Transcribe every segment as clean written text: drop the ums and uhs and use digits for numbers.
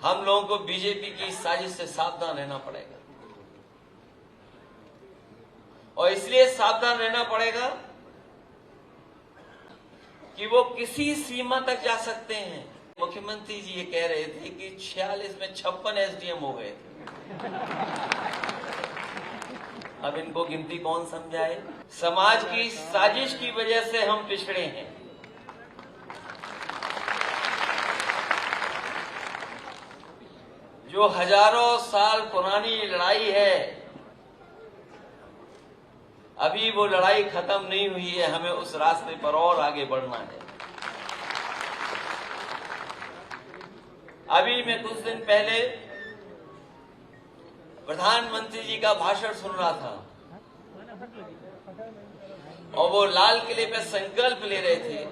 हम लोगों को बीजेपी की साजिश से सावधान रहना पड़ेगा। और इसलिए सावधान रहना पड़ेगा कि वो किसी सीमा तक जा सकते हैं। मुख्यमंत्री जी ये कह रहे थे कि 46 में 56 एसडीएम हो गए थे। अब इनको गिनती कौन समझाए? समाज की साजिश की वजह से हम पिछड़े हैं। जो हजारों साल पुरानी लड़ाई है, अभी वो लड़ाई खत्म नहीं हुई है। हमें उस रास्ते पर और आगे बढ़ना है। अभी मैं कुछ दिन पहले प्रधानमंत्री जी का भाषण सुन रहा था और वो लाल किले पे संकल्प ले रहे थे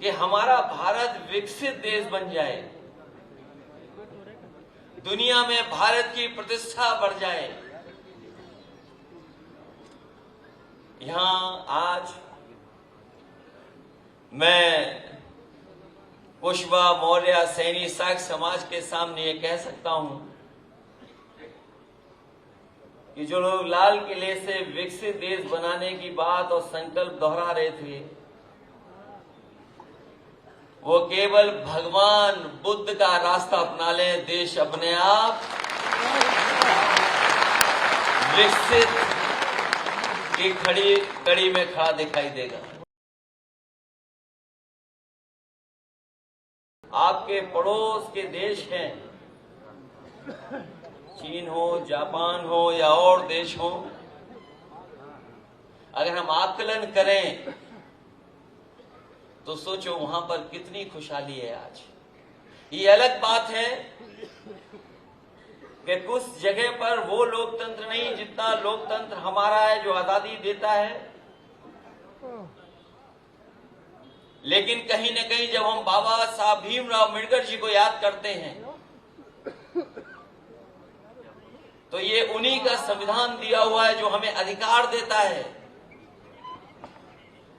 कि हमारा भारत विकसित देश बन जाए, दुनिया में भारत की प्रतिष्ठा बढ़ जाए। यहां आज मैं पुष्पा मौर्य सैनी साख समाज के सामने ये कह सकता हूं कि जो लोग लाल किले से विकसित देश बनाने की बात और संकल्प दोहरा रहे थे, वो केवल भगवान बुद्ध का रास्ता अपना लें, देश अपने आप विकसित की कड़ी में खड़ा दिखाई देगा। आपके पड़ोस के देश हैं, चीन हो, जापान हो या और देश हो, अगर हम आकलन करें तो सोचो वहां पर कितनी खुशहाली है आज। ये अलग बात है कि कुछ जगह पर वो लोकतंत्र नहीं जितना लोकतंत्र हमारा है, जो आजादी देता है। लेकिन कहीं न कहीं जब हम बाबा साहब भीमराव अम्बेडकर जी को याद करते हैं तो ये उन्हीं का संविधान दिया हुआ है जो हमें अधिकार देता है,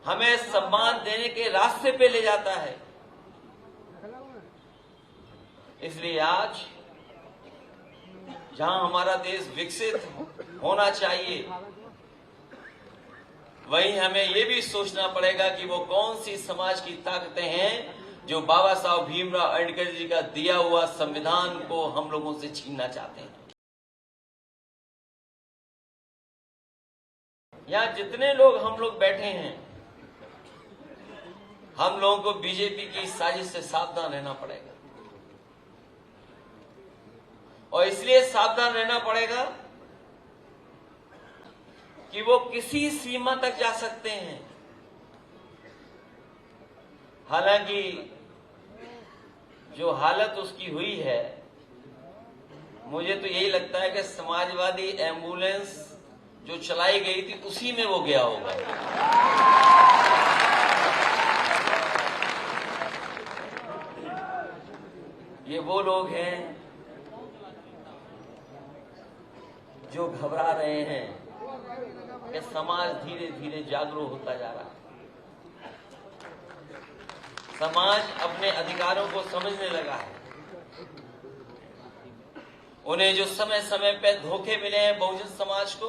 हमें सम्मान देने के रास्ते पे ले जाता है। इसलिए आज जहां हमारा देश विकसित होना चाहिए, वहीं हमें यह भी सोचना पड़ेगा कि वो कौन सी समाज की ताकतें हैं जो बाबा साहब भीमराव अम्बेडकर जी का दिया हुआ संविधान को हम लोगों से छीनना चाहते हैं। यहां जितने लोग हम लोग बैठे हैं, हम लोगों को बीजेपी की साजिश से सावधान रहना पड़ेगा। और इसलिए सावधान रहना पड़ेगा कि वो किसी सीमा तक जा सकते हैं। हालांकि जो हालत उसकी हुई है, मुझे तो यही लगता है कि समाजवादी एम्बुलेंस जो चलाई गई थी उसी में वो गया होगा। ये वो लोग हैं जो घबरा रहे हैं कि समाज धीरे धीरे जागरूक होता जा रहा है। समाज अपने अधिकारों को समझने लगा है। उन्हें जो समय समय पर धोखे मिले हैं बहुजन समाज को,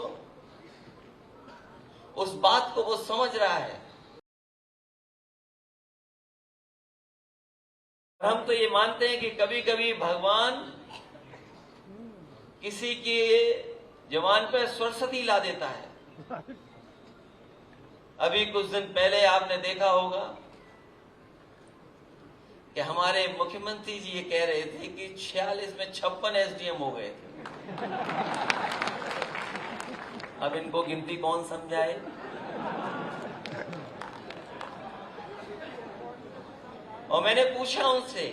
उस बात को वो समझ रहा है। हम तो ये मानते हैं कि कभी कभी भगवान किसी के जवान पर सरस्वती ला देता है। अभी कुछ दिन पहले आपने देखा होगा कि हमारे मुख्यमंत्री जी ये कह रहे थे कि 46 में 56 एसडीएम हो गए थे। अब इनको गिनती कौन समझाए? और मैंने पूछा उनसे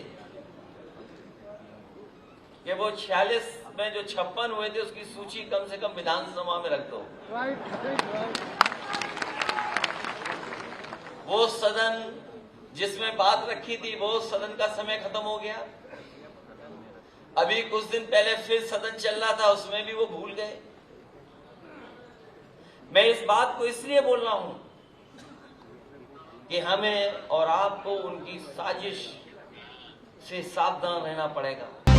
कि वो 46 में जो 56 हुए थे उसकी सूची कम से कम विधानसभा में रख दो। वो सदन जिसमें बात रखी थी, वो सदन का समय खत्म हो गया। अभी कुछ दिन पहले फिर सदन चल रहा था, उसमें भी वो भूल गए। मैं इस बात को इसलिए बोल रहा हूं कि हमें और आपको उनकी साजिश से सावधान रहना पड़ेगा।